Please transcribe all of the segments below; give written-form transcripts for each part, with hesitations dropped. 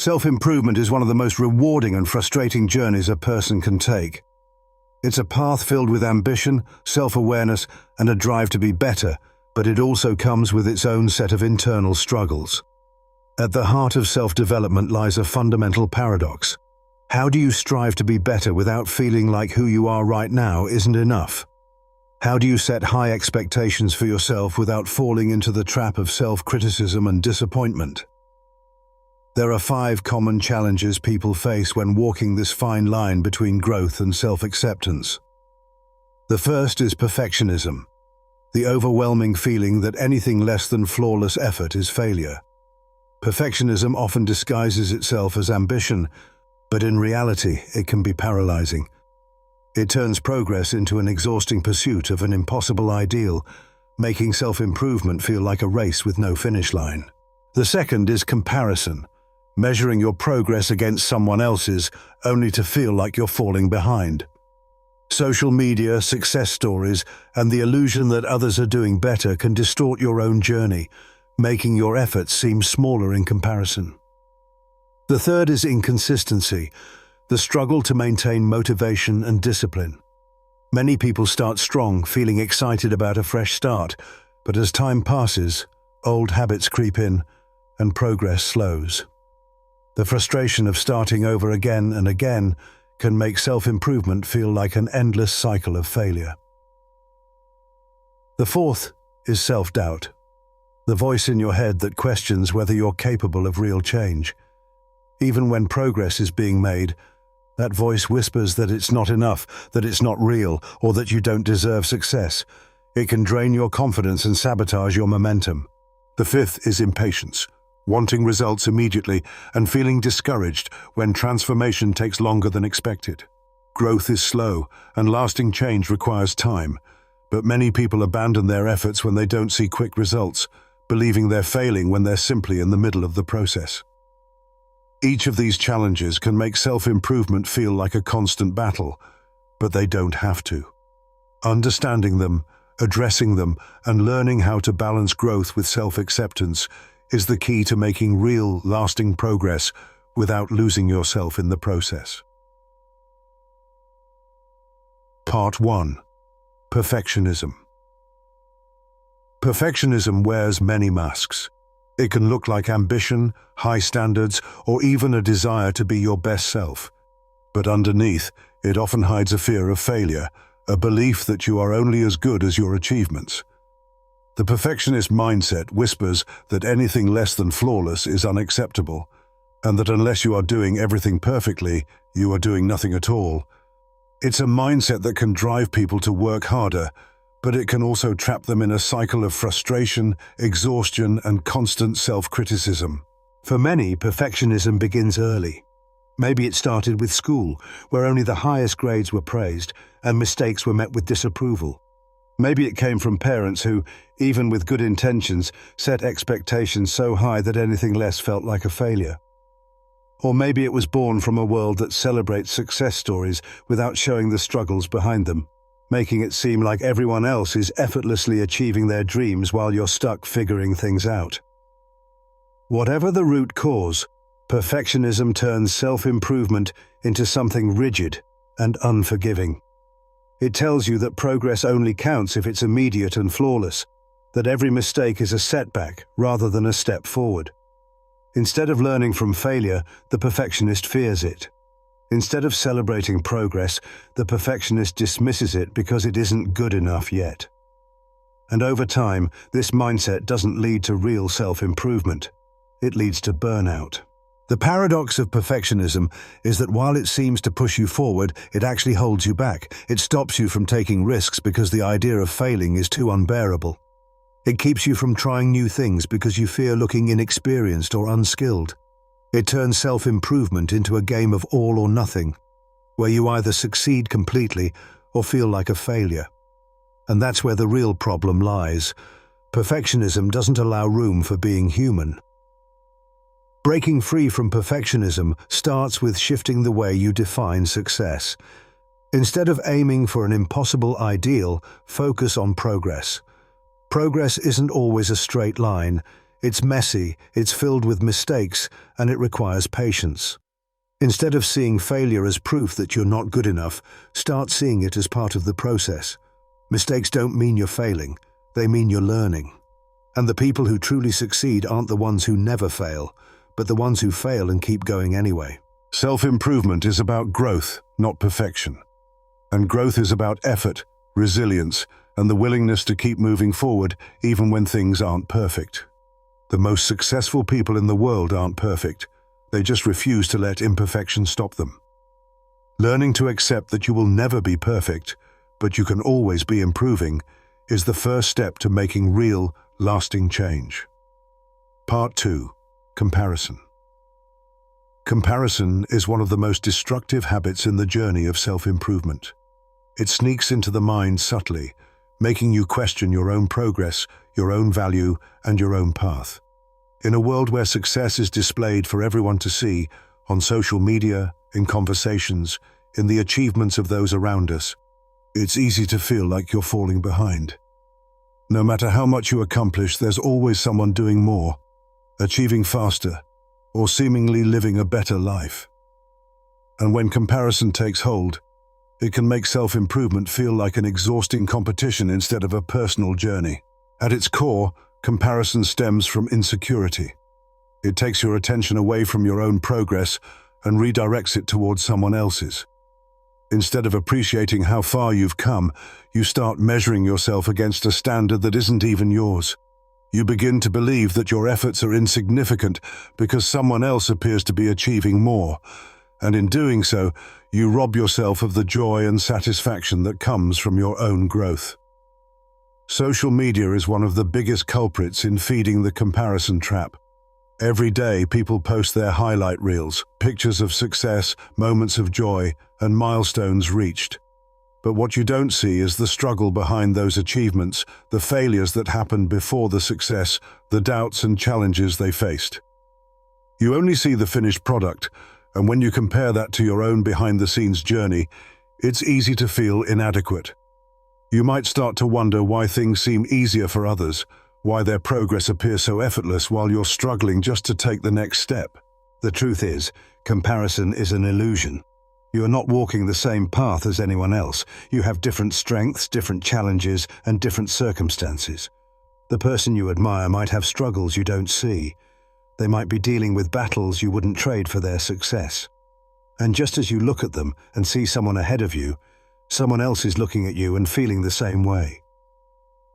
Self-improvement is one of the most rewarding and frustrating journeys a person can take. It's a path filled with ambition, self-awareness, and a drive to be better, but it also comes with its own set of internal struggles. At the heart of self-development lies a fundamental paradox. How do you strive to be better without feeling like who you are right now isn't enough? How do you set high expectations for yourself without falling into the trap of self-criticism and disappointment? There are 5 common challenges people face when walking this fine line between growth and self-acceptance. The first is perfectionism, the overwhelming feeling that anything less than flawless effort is failure. Perfectionism often disguises itself as ambition, but in reality, it can be paralyzing. It turns progress into an exhausting pursuit of an impossible ideal, making self-improvement feel like a race with no finish line. The second is comparison, measuring your progress against someone else's only to feel like you're falling behind. Social media, success stories, and the illusion that others are doing better can distort your own journey, making your efforts seem smaller in comparison. The third is inconsistency, the struggle to maintain motivation and discipline. Many people start strong, feeling excited about a fresh start, but as time passes, old habits creep in and progress slows. The frustration of starting over again and again can make self-improvement feel like an endless cycle of failure. The fourth is self-doubt, the voice in your head that questions whether you're capable of real change. Even when progress is being made, that voice whispers that it's not enough, that it's not real, or that you don't deserve success. It can drain your confidence and sabotage your momentum. The fifth is impatience, wanting results immediately and feeling discouraged when transformation takes longer than expected. Growth is slow, and lasting change requires time, but many people abandon their efforts when they don't see quick results, believing they're failing when they're simply in the middle of the process. Each of these challenges can make self-improvement feel like a constant battle, but they don't have to. Understanding them, addressing them, and learning how to balance growth with self-acceptance is the key to making real, lasting progress without losing yourself in the process. Part 1. Perfectionism. Perfectionism wears many masks. It can look like ambition, high standards, or even a desire to be your best self. But underneath, it often hides a fear of failure, a belief that you are only as good as your achievements. The perfectionist mindset whispers that anything less than flawless is unacceptable, and that unless you are doing everything perfectly, you are doing nothing at all. It's a mindset that can drive people to work harder, but it can also trap them in a cycle of frustration, exhaustion, and constant self-criticism. For many, perfectionism begins early. Maybe it started with school, where only the highest grades were praised and mistakes were met with disapproval. Maybe it came from parents who, even with good intentions, set expectations so high that anything less felt like a failure. Or maybe it was born from a world that celebrates success stories without showing the struggles behind them, making it seem like everyone else is effortlessly achieving their dreams while you're stuck figuring things out. Whatever the root cause, perfectionism turns self-improvement into something rigid and unforgiving. It tells you that progress only counts if it's immediate and flawless, that every mistake is a setback rather than a step forward. Instead of learning from failure, the perfectionist fears it. Instead of celebrating progress, the perfectionist dismisses it because it isn't good enough yet. And over time, this mindset doesn't lead to real self-improvement. It leads to burnout. The paradox of perfectionism is that while it seems to push you forward, it actually holds you back. It stops you from taking risks because the idea of failing is too unbearable. It keeps you from trying new things because you fear looking inexperienced or unskilled. It turns self-improvement into a game of all or nothing, where you either succeed completely or feel like a failure. And that's where the real problem lies. Perfectionism doesn't allow room for being human. Breaking free from perfectionism starts with shifting the way you define success. Instead of aiming for an impossible ideal, focus on progress. Progress isn't always a straight line. It's messy, it's filled with mistakes, and it requires patience. Instead of seeing failure as proof that you're not good enough, start seeing it as part of the process. Mistakes don't mean you're failing, they mean you're learning. And the people who truly succeed aren't the ones who never fail, but the ones who fail and keep going anyway. Self-improvement is about growth, not perfection. And growth is about effort, resilience, and the willingness to keep moving forward even when things aren't perfect. The most successful people in the world aren't perfect. They just refuse to let imperfection stop them. Learning to accept that you will never be perfect, but you can always be improving, is the first step to making real, lasting change. Part 2. Comparison. Comparison is one of the most destructive habits in the journey of self-improvement. It sneaks into the mind subtly, making you question your own progress, your own value, and your own path. In a world where success is displayed for everyone to see, on social media, in conversations, in the achievements of those around us, it's easy to feel like you're falling behind. No matter how much you accomplish, there's always someone doing more, achieving faster, or seemingly living a better life. And when comparison takes hold, it can make self-improvement feel like an exhausting competition instead of a personal journey. At its core, comparison stems from insecurity. It takes your attention away from your own progress and redirects it towards someone else's. Instead of appreciating how far you've come, you start measuring yourself against a standard that isn't even yours. You begin to believe that your efforts are insignificant because someone else appears to be achieving more, and in doing so, you rob yourself of the joy and satisfaction that comes from your own growth. Social media is one of the biggest culprits in feeding the comparison trap. Every day, people post their highlight reels, pictures of success, moments of joy, and milestones reached. But what you don't see is the struggle behind those achievements, the failures that happened before the success, the doubts and challenges they faced. You only see the finished product, and when you compare that to your own behind-the-scenes journey, it's easy to feel inadequate. You might start to wonder why things seem easier for others, why their progress appears so effortless while you're struggling just to take the next step. The truth is, comparison is an illusion. You are not walking the same path as anyone else. You have different strengths, different challenges, and different circumstances. The person you admire might have struggles you don't see. They might be dealing with battles you wouldn't trade for their success. And just as you look at them and see someone ahead of you, someone else is looking at you and feeling the same way.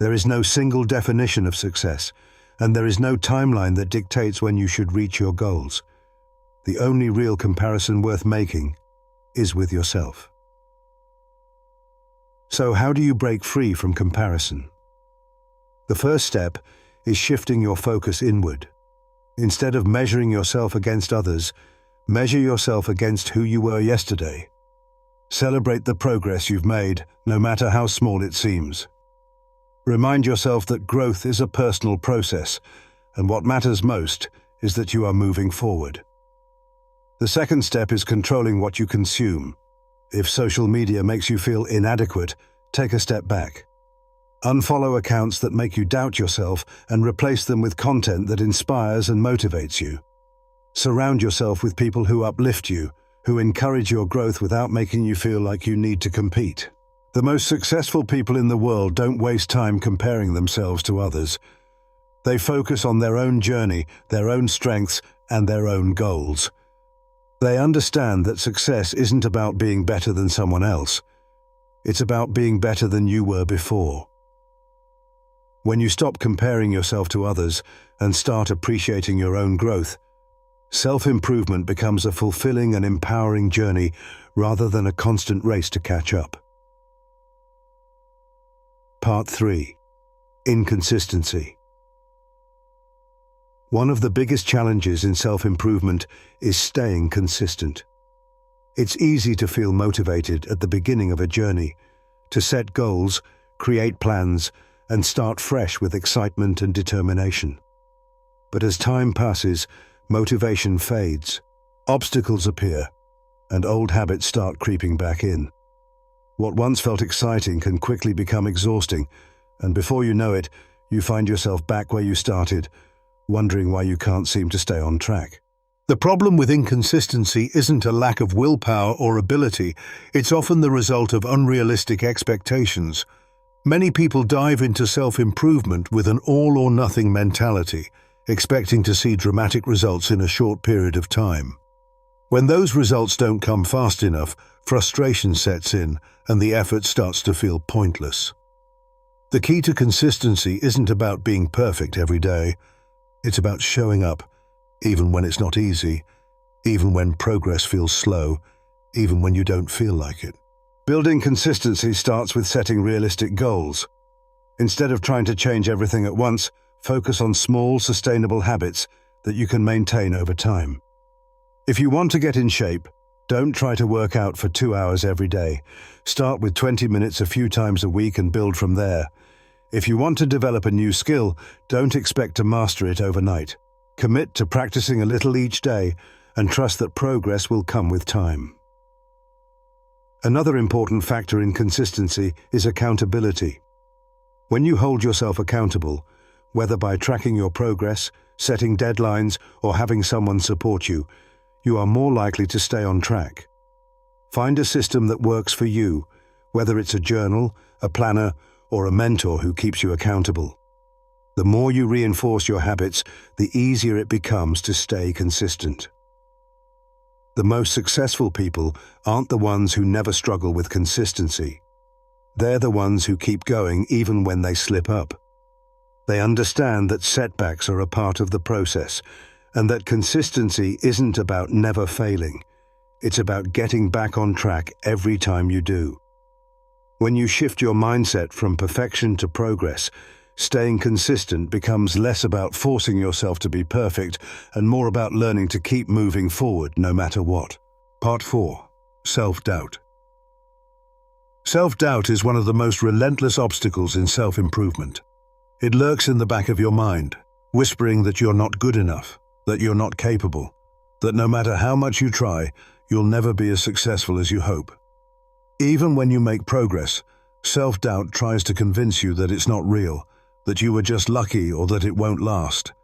There is no single definition of success, and there is no timeline that dictates when you should reach your goals. The only real comparison worth making is with yourself. So how do you break free from comparison? The first step is shifting your focus inward. Instead of measuring yourself against others, measure yourself against who you were yesterday. Celebrate the progress you've made, no matter how small it seems. Remind yourself that growth is a personal process, and what matters most is that you are moving forward. The second step is controlling what you consume. If social media makes you feel inadequate, take a step back. Unfollow accounts that make you doubt yourself and replace them with content that inspires and motivates you. Surround yourself with people who uplift you, who encourage your growth without making you feel like you need to compete. The most successful people in the world don't waste time comparing themselves to others. They focus on their own journey, their own strengths, and their own goals. They understand that success isn't about being better than someone else. It's about being better than you were before. When you stop comparing yourself to others and start appreciating your own growth, self-improvement becomes a fulfilling and empowering journey rather than a constant race to catch up. Part 3. Inconsistency. One of the biggest challenges in self-improvement is staying consistent. It's easy to feel motivated at the beginning of a journey, to set goals, create plans, and start fresh with excitement and determination. But as time passes, motivation fades, obstacles appear, and old habits start creeping back in. What once felt exciting can quickly become exhausting, and before you know it, you find yourself back where you started, wondering why you can't seem to stay on track. The problem with inconsistency isn't a lack of willpower or ability, it's often the result of unrealistic expectations. Many people dive into self-improvement with an all-or-nothing mentality, expecting to see dramatic results in a short period of time. When those results don't come fast enough, frustration sets in and the effort starts to feel pointless. The key to consistency isn't about being perfect every day. It's about showing up, even when it's not easy, even when progress feels slow, even when you don't feel like it. Building consistency starts with setting realistic goals. Instead of trying to change everything at once, focus on small, sustainable habits that you can maintain over time. If you want to get in shape, don't try to work out for 2 hours every day. Start with 20 minutes a few times a week and build from there. If you want to develop a new skill, don't expect to master it overnight. Commit to practicing a little each day and trust that progress will come with time. Another important factor in consistency is accountability. When you hold yourself accountable, whether by tracking your progress, setting deadlines, or having someone support you, you are more likely to stay on track. Find a system that works for you, whether it's a journal, a planner, or a mentor who keeps you accountable. The more you reinforce your habits, the easier it becomes to stay consistent. The most successful people aren't the ones who never struggle with consistency. They're the ones who keep going even when they slip up. They understand that setbacks are a part of the process, and that consistency isn't about never failing. It's about getting back on track every time you do. When you shift your mindset from perfection to progress, staying consistent becomes less about forcing yourself to be perfect and more about learning to keep moving forward no matter what. Part 4. Self-doubt. Self-doubt is one of the most relentless obstacles in self-improvement. It lurks in the back of your mind, whispering that you're not good enough, that you're not capable, that no matter how much you try, you'll never be as successful as you hope. Even when you make progress, self-doubt tries to convince you that it's not real, that you were just lucky or that it won't last.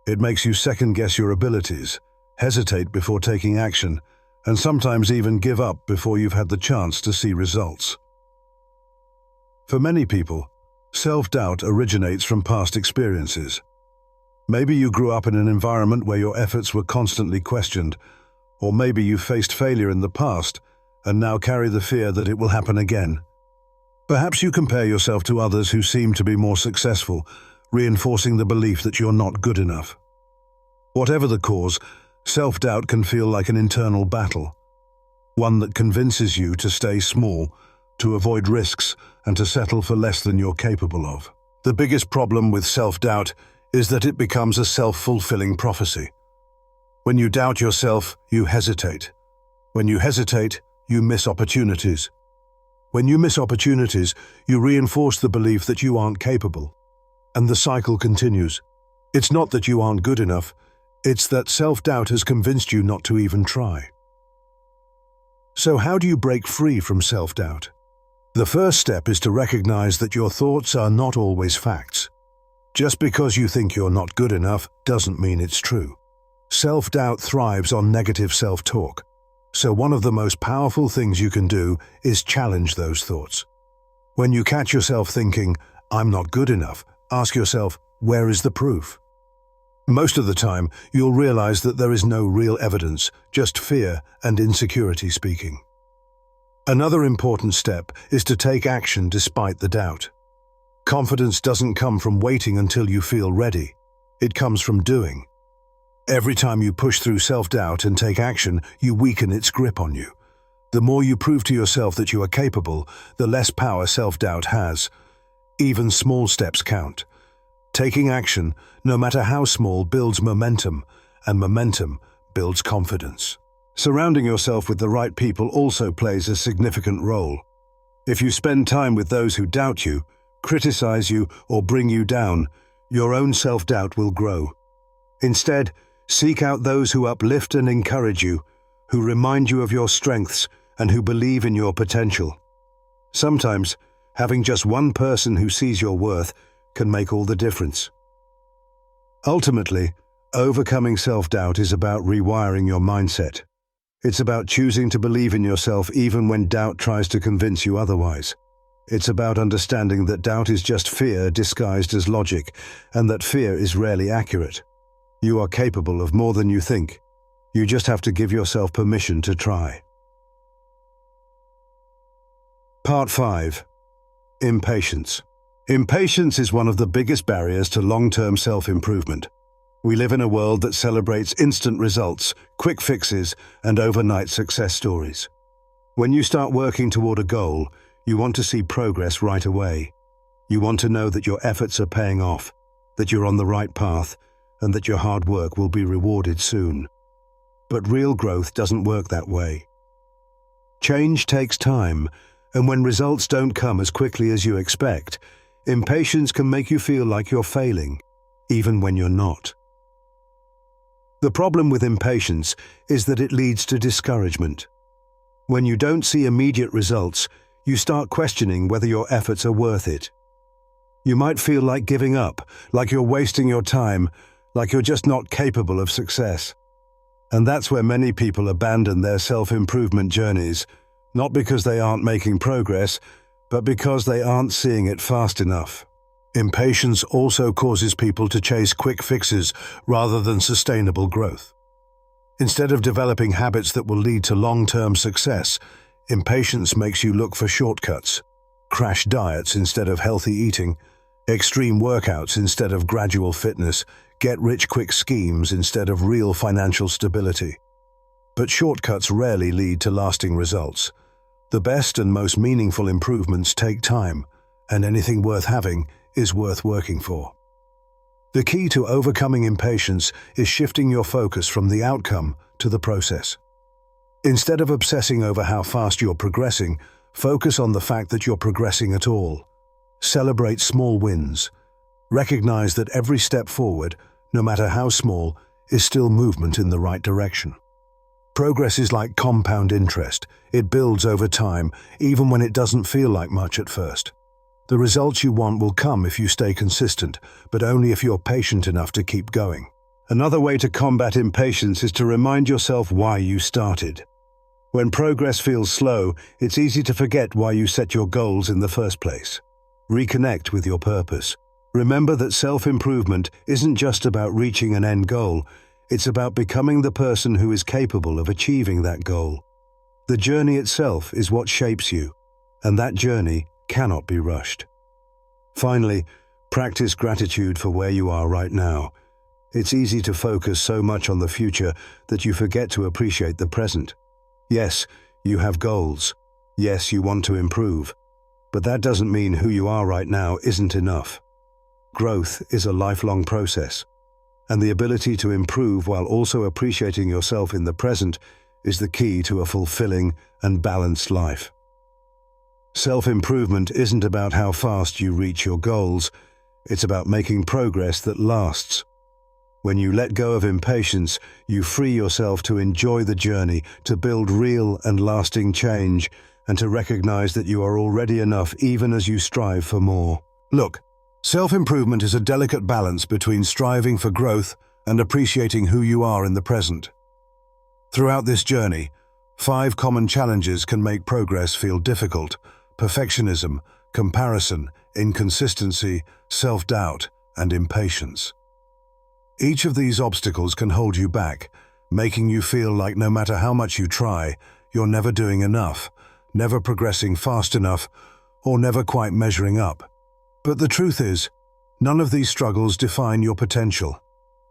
It makes you second-guess your abilities, hesitate before taking action, and sometimes even give up before you've had the chance to see results. For many people, self-doubt originates from past experiences. Maybe you grew up in an environment where your efforts were constantly questioned, or maybe you faced failure in the past and now carry the fear that it will happen again. Perhaps you compare yourself to others who seem to be more successful, reinforcing the belief that you're not good enough. Whatever the cause, self-doubt can feel like an internal battle, one that convinces you to stay small, to avoid risks, and to settle for less than you're capable of. The biggest problem with self-doubt is that it becomes a self-fulfilling prophecy. When you doubt yourself, you hesitate. When you hesitate, you miss opportunities. When you miss opportunities, you reinforce the belief that you aren't capable. And the cycle continues. It's not that you aren't good enough, it's that self-doubt has convinced you not to even try. So how do you break free from self-doubt? The first step is to recognize that your thoughts are not always facts. Just because you think you're not good enough doesn't mean it's true. Self-doubt thrives on negative self-talk. So one of the most powerful things you can do is challenge those thoughts. When you catch yourself thinking, "I'm not good enough," ask yourself, where is the proof? Most of the time, you'll realize that there is no real evidence, just fear and insecurity speaking. Another important step is to take action despite the doubt. Confidence doesn't come from waiting until you feel ready. It comes from doing. Every time you push through self-doubt and take action, you weaken its grip on you. The more you prove to yourself that you are capable, the less power self-doubt has. Even small steps count. Taking action, no matter how small, builds momentum, and momentum builds confidence. Surrounding yourself with the right people also plays a significant role. If you spend time with those who doubt you, criticize you, or bring you down, your own self-doubt will grow. Instead, seek out those who uplift and encourage you, who remind you of your strengths and who believe in your potential. Sometimes, having just one person who sees your worth can make all the difference. Ultimately, overcoming self-doubt is about rewiring your mindset. It's about choosing to believe in yourself even when doubt tries to convince you otherwise. It's about understanding that doubt is just fear disguised as logic, and that fear is rarely accurate. You are capable of more than you think. You just have to give yourself permission to try. Part 5. Impatience. Impatience is one of the biggest barriers to long-term self-improvement. We live in a world that celebrates instant results, quick fixes, and overnight success stories. When you start working toward a goal, you want to see progress right away. You want to know that your efforts are paying off, that you're on the right path, and that your hard work will be rewarded soon. But real growth doesn't work that way. Change takes time, and when results don't come as quickly as you expect, impatience can make you feel like you're failing, even when you're not. The problem with impatience is that it leads to discouragement. When you don't see immediate results, you start questioning whether your efforts are worth it. You might feel like giving up, like you're wasting your time, like you're just not capable of success. And that's where many people abandon their self-improvement journeys, not because they aren't making progress, but because they aren't seeing it fast enough. Impatience also causes people to chase quick fixes rather than sustainable growth. Instead of developing habits that will lead to long-term success, impatience makes you look for shortcuts, crash diets instead of healthy eating, extreme workouts instead of gradual fitness, get-rich-quick schemes instead of real financial stability. But shortcuts rarely lead to lasting results. The best and most meaningful improvements take time, and anything worth having is worth working for. The key to overcoming impatience is shifting your focus from the outcome to the process. Instead of obsessing over how fast you're progressing, focus on the fact that you're progressing at all. Celebrate small wins. Recognize that every step forward, no matter how small, is still movement in the right direction. Progress is like compound interest. It builds over time, even when it doesn't feel like much at first. The results you want will come if you stay consistent, but only if you're patient enough to keep going. Another way to combat impatience is to remind yourself why you started. When progress feels slow, it's easy to forget why you set your goals in the first place. Reconnect with your purpose. Remember that self-improvement isn't just about reaching an end goal, it's about becoming the person who is capable of achieving that goal. The journey itself is what shapes you, and that journey cannot be rushed. Finally, practice gratitude for where you are right now. It's easy to focus so much on the future that you forget to appreciate the present. Yes, you have goals. Yes, you want to improve. But that doesn't mean who you are right now isn't enough. Growth is a lifelong process, and the ability to improve while also appreciating yourself in the present is the key to a fulfilling and balanced life. Self-improvement isn't about how fast you reach your goals, it's about making progress that lasts. When you let go of impatience, you free yourself to enjoy the journey, to build real and lasting change, and to recognize that you are already enough even as you strive for more. Look, self-improvement is a delicate balance between striving for growth and appreciating who you are in the present. Throughout this journey, 5 common challenges can make progress feel difficult: perfectionism, comparison, inconsistency, self-doubt, and impatience. Each of these obstacles can hold you back, making you feel like no matter how much you try, you're never doing enough, never progressing fast enough, or never quite measuring up. But the truth is, none of these struggles define your potential.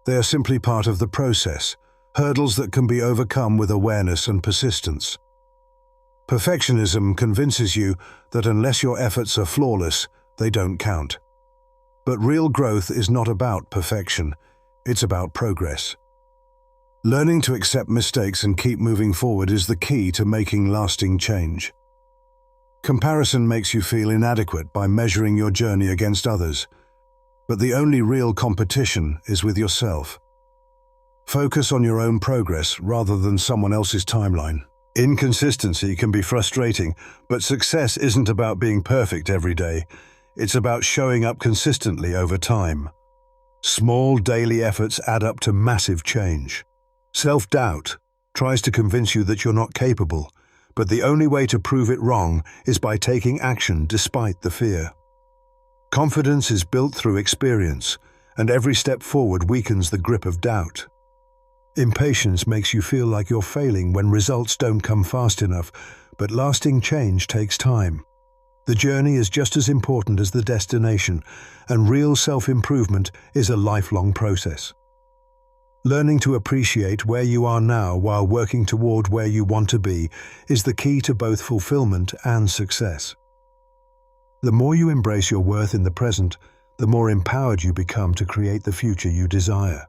They are simply part of the process, hurdles that can be overcome with awareness and persistence. Perfectionism convinces you that unless your efforts are flawless, they don't count. But real growth is not about perfection. It's about progress. Learning to accept mistakes and keep moving forward is the key to making lasting change. Comparison makes you feel inadequate by measuring your journey against others, but the only real competition is with yourself. Focus on your own progress rather than someone else's timeline. Inconsistency can be frustrating, but success isn't about being perfect every day. It's about showing up consistently over time. Small daily efforts add up to massive change. Self-doubt tries to convince you that you're not capable, but the only way to prove it wrong is by taking action despite the fear. Confidence is built through experience, and every step forward weakens the grip of doubt. Impatience makes you feel like you're failing when results don't come fast enough, but lasting change takes time. The journey is just as important as the destination, and real self-improvement is a lifelong process. Learning to appreciate where you are now while working toward where you want to be is the key to both fulfillment and success. The more you embrace your worth in the present, the more empowered you become to create the future you desire.